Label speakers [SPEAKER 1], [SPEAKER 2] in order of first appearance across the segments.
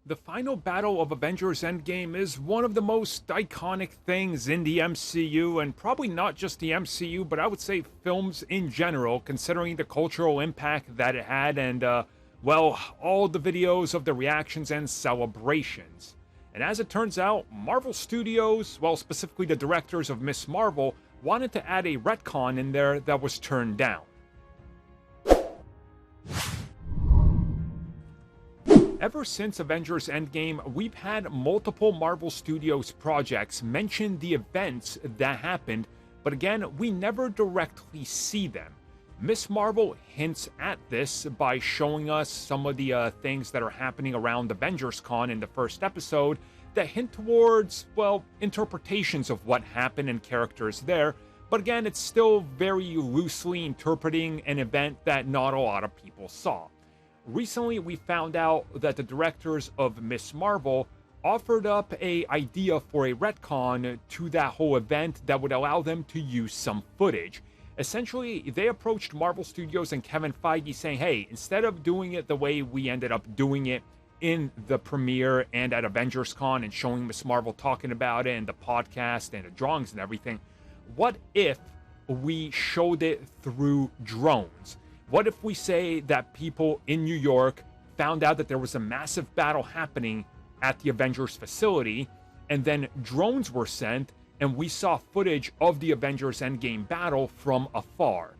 [SPEAKER 1] The final battle of Avengers Endgame is one of the most iconic things in the MCU, and probably not just the MCU, but I would say films in general, considering the cultural impact that it had and, all the videos of the reactions and celebrations. And as it turns out, Marvel Studios, well, specifically the directors of Ms.Marvel, wanted to add a retcon in there that was turned down. Ever since Avengers Endgame, we've had multiple Marvel Studios projects mention the events that happened, but again, we never directly see them. Ms. Marvel hints at this by showing us some of the things that are happening around Avengers Con in the first episode that hint towards, well, interpretations of what happened and characters there, but again, it's still very loosely interpreting an event that not a lot of people saw. Recently, we found out that the directors of Ms. Marvel offered up an idea for a retcon to that whole event that would allow them to use some footage. Essentially, they approached Marvel Studios and Kevin Feige saying, hey, instead of doing it the way we ended up doing it in the premiere and at Avengers Con and showing Ms. Marvel talking about it and the podcast and the drawings and everything, what if we showed it through drones? What if we say that people in New York found out that there was a massive battle happening at the Avengers facility, and then drones were sent, and we saw footage of the Avengers Endgame battle from afar?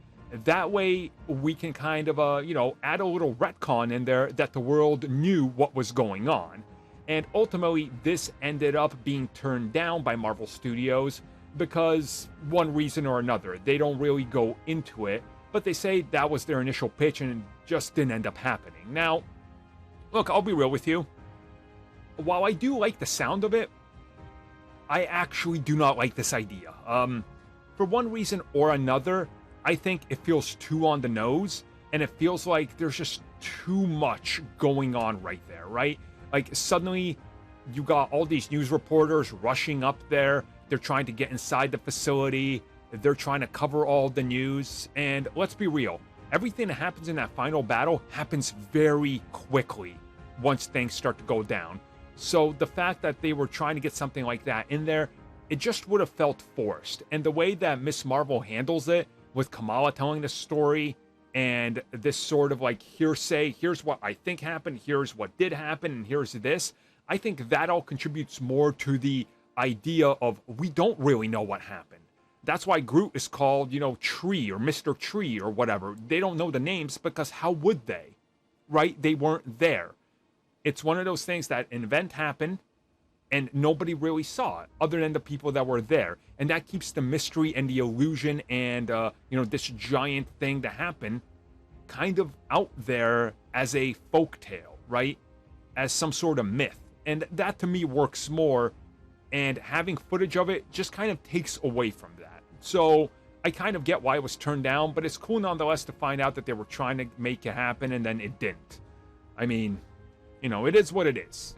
[SPEAKER 1] That way, we can kind of, add a little retcon in there that the world knew what was going on. And ultimately, this ended up being turned down by Marvel Studios because one reason or another. They don't really go into it, but they say that was their initial pitch and it just didn't end up happening. Now, look, I'll be real with you. While I do like the sound of it, I actually do not like this idea. For one reason or another, I think it feels too on the nose, and it feels like there's just too much going on right there, right? Like, suddenly, you got all these news reporters rushing up there. They're trying to get inside the facility. They're trying to cover all the news, and let's be real, everything that happens in that final battle happens very quickly once things start to go down. So the fact that they were trying to get something like that in there, it just would have felt forced. And the way that Ms. Marvel handles it, with Kamala telling the story, and this sort of like hearsay, here's what I think happened, here's what did happen, and here's this, I think that all contributes more to the idea of we don't really know what happened. That's why Groot is called, Tree or Mr. Tree or whatever. They don't know the names because how would they? Right? They weren't there. It's one of those things that an event happened and nobody really saw it other than the people that were there. And that keeps the mystery and the illusion and, this giant thing that happened kind of out there as a folktale, right? As some sort of myth. And that to me works more. And having footage of it just kind of takes away from that. So I kind of get why it was turned down, but it's cool nonetheless to find out that they were trying to make it happen and then it didn't. I mean, it is what it is.